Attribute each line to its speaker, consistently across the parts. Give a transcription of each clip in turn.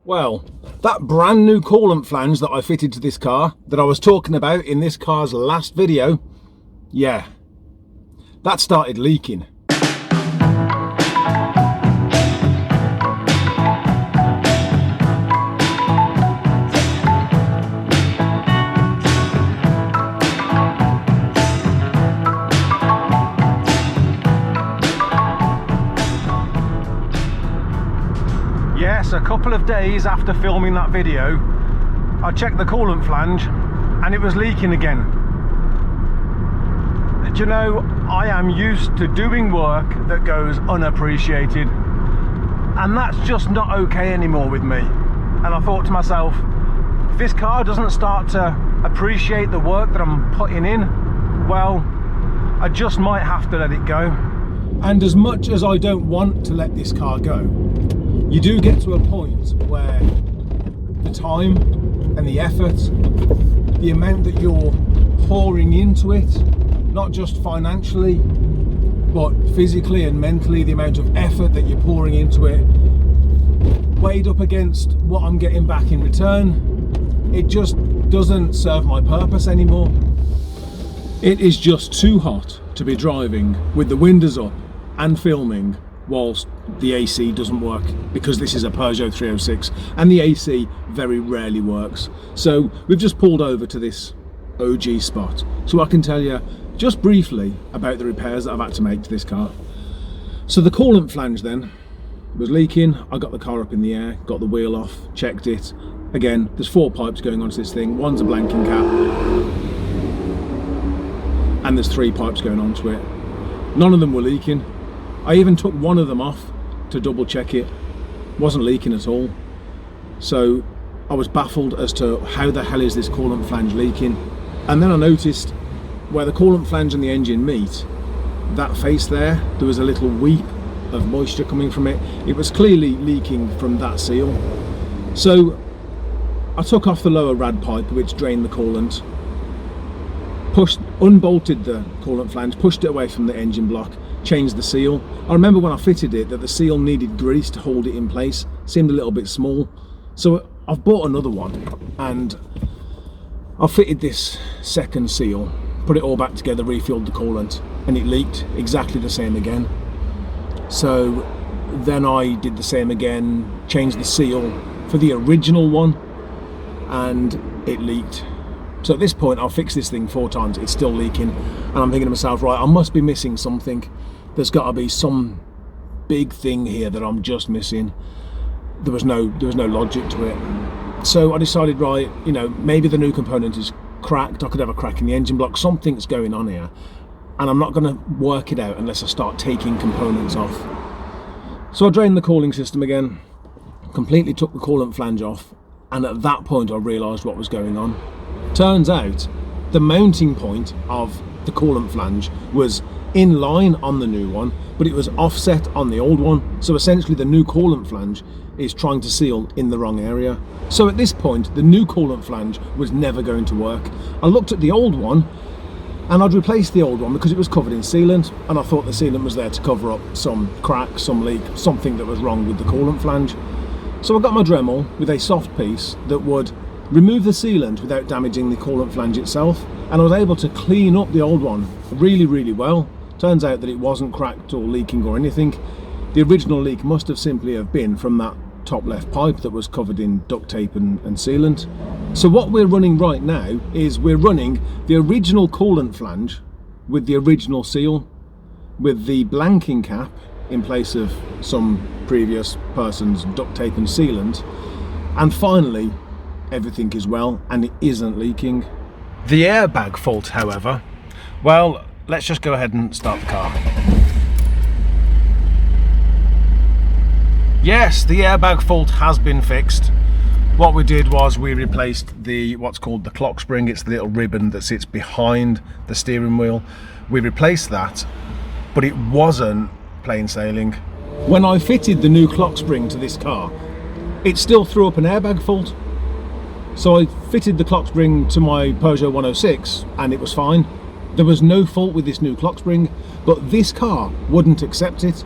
Speaker 1: Well, that brand new coolant flange that I fitted to this car that I was talking about in this car's last video, yeah, that started leaking. Yes, a couple of days after filming that video, I checked the coolant flange and it was leaking again. Do you know, I am used to doing work that goes unappreciated, and that's just not okay anymore with me. And I thought to myself, if this car doesn't start to appreciate the work that I'm putting in, well, I just might have to let it go. And as much as I don't want to let this car go, you do get to a point where the time and the effort, the amount that you're pouring into it, not just financially, but physically and mentally, the amount of effort that you're pouring into it, weighed up against what I'm getting back in return, it just doesn't serve my purpose anymore. It is just too hot to be driving with the windows up and filming whilst the AC doesn't work, because this is a Peugeot 306 and the AC very rarely works. So we've just pulled over to this OG spot so I can tell you just briefly about the repairs that I've had to make to this car. So the coolant flange then was leaking. I got the car up in the air, got the wheel off, checked it. Again, there's 4 pipes going onto this thing. One's a blanking cap and there's 3 pipes going onto it. None of them were leaking. I even took one of them off to double check it. Wasn't leaking at all. So I was baffled as to how the hell is this coolant flange leaking. And then I noticed where the coolant flange and the engine meet, that face there was a little weep of moisture coming from it. It was clearly leaking from that seal. So I took off the lower rad pipe which drained the coolant, unbolted the coolant flange, pushed it away from the engine block, changed the seal. I remember when I fitted it that the seal needed grease to hold it in place. Seemed a little bit small, so I've bought another one and I've fitted this second seal, put it all back together, refilled the coolant, and it leaked exactly the same again. So then I did the same again, changed the seal for the original one, and it leaked. So at this point I'll fix this thing 4 times, it's still leaking, and I'm thinking to myself, right, I must be missing something. There's got to be some big thing here that I'm just missing. There was no logic to it. So I decided, right, you know, maybe the new component is cracked. I could have a crack in the engine block. Something's going on here, and I'm not going to work it out unless I start taking components off. So I drained the cooling system again, completely took the coolant flange off, and at that point I realised what was going on. Turns out the mounting point of the coolant flange was in line on the new one, but it was offset on the old one. So essentially the new coolant flange is trying to seal in the wrong area. So at this point the new coolant flange was never going to work. I looked at the old one and I'd replaced the old one because it was covered in sealant, and I thought the sealant was there to cover up some crack, some leak, something that was wrong with the coolant flange. So I got my Dremel with a soft piece that would remove the sealant without damaging the coolant flange itself, and I was able to clean up the old one really well. Turns out that it wasn't cracked or leaking or anything. The original leak must have simply have been from that top left pipe that was covered in duct tape and sealant. So what we're running right now is we're running the original coolant flange with the original seal, with the blanking cap in place of some previous person's duct tape and sealant, and finally everything is well and it isn't leaking. The airbag fault, however, well, let's just go ahead and start the car. Yes, the airbag fault has been fixed. What we did was we replaced what's called the clock spring. It's the little ribbon that sits behind the steering wheel. We replaced that, but it wasn't plain sailing. When I fitted the new clock spring to this car, it still threw up an airbag fault. So I fitted the clock spring to my Peugeot 106 and it was fine. There was no fault with this new clock spring, but this car wouldn't accept it.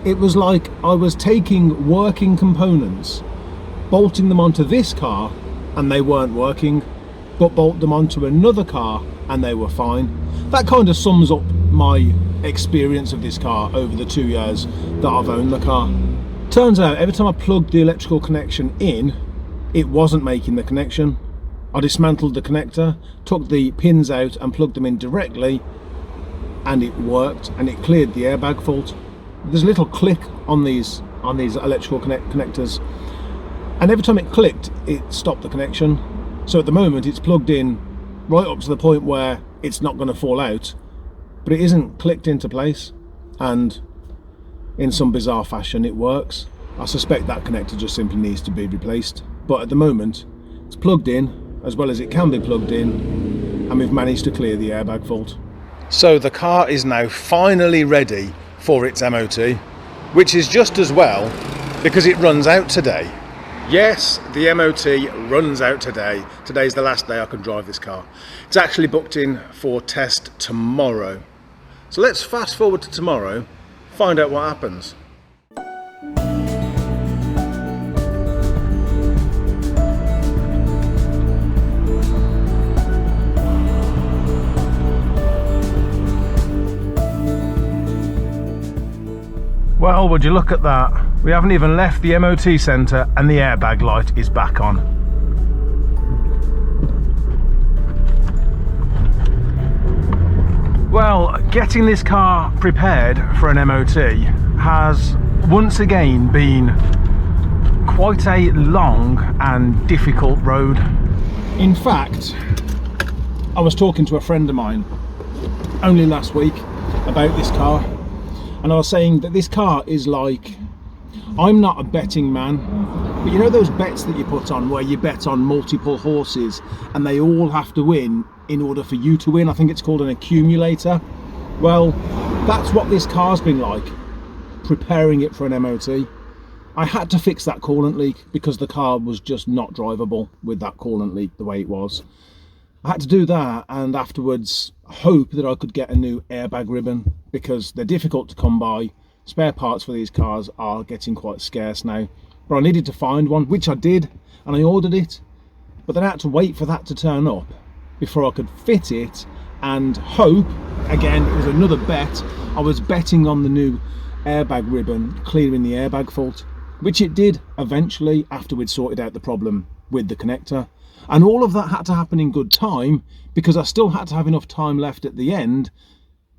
Speaker 1: It was like I was taking working components bolting them onto this car and they weren't working, but bolt them onto another car and they were fine. That kind of sums up my experience of this car over the 2 years that I've owned the car. Turns out every time I plugged the electrical connection in, it wasn't making the connection. I dismantled the connector, took the pins out and plugged them in directly, and it worked, and it cleared the airbag fault. There's a little click on these electrical connectors, and every time it clicked, it stopped the connection. So at the moment it's plugged in right up to the point where it's not going to fall out, but it isn't clicked into place, and in some bizarre fashion it works. I suspect that connector just simply needs to be replaced, but at the moment it's plugged in as well as it can be plugged in, and we've managed to clear the airbag fault. So the car is now finally ready for its MOT, which is just as well because it runs out today. Yes, the MOT runs out today. Today's the last day I can drive this car. It's actually booked in for test tomorrow. So let's fast forward to tomorrow, find out what happens. Well, would you look at that? We haven't even left the MOT centre and the airbag light is back on. Well, getting this car prepared for an MOT has once again been quite a long and difficult road. In fact, I was talking to a friend of mine only last week about this car, and I was saying that this car is like, I'm not a betting man, but you know those bets that you put on where you bet on multiple horses and they all have to win in order for you to win? I think it's called an accumulator. Well, that's what this car's been like, preparing it for an MOT. I had to fix that coolant leak because the car was just not drivable with that coolant leak the way it was. I had to do that, and afterwards hope that I could get a new airbag ribbon because they're difficult to come by. Spare parts for these cars are getting quite scarce now, but I needed to find one, which I did, and I ordered it, but then I had to wait for that to turn up before I could fit it and hope. Again, it was another bet. I was betting on the new airbag ribbon clearing the airbag fault, which it did eventually after we'd sorted out the problem with the connector. And all of that had to happen in good time because I still had to have enough time left at the end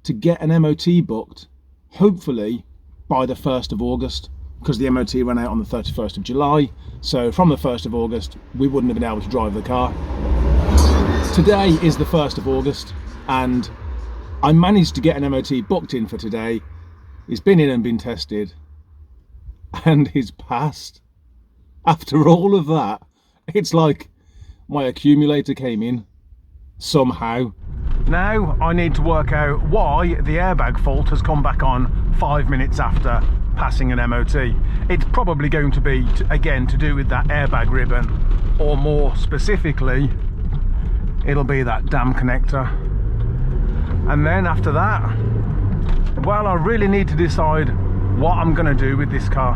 Speaker 1: to get an MOT booked, hopefully by the 1st of August, because the MOT ran out on the 31st of July. So from the 1st of August, we wouldn't have been able to drive the car. Today is the 1st of August, and I managed to get an MOT booked in for today. He's been in and been tested, and he's passed. After all of that, it's like my accumulator came in somehow. Now I need to work out why the airbag fault has come back on 5 minutes after passing an MOT. It's probably going to be, again, to do with that airbag ribbon, or more specifically, it'll be that damn connector. And then after that, well, I really need to decide what I'm going to do with this car.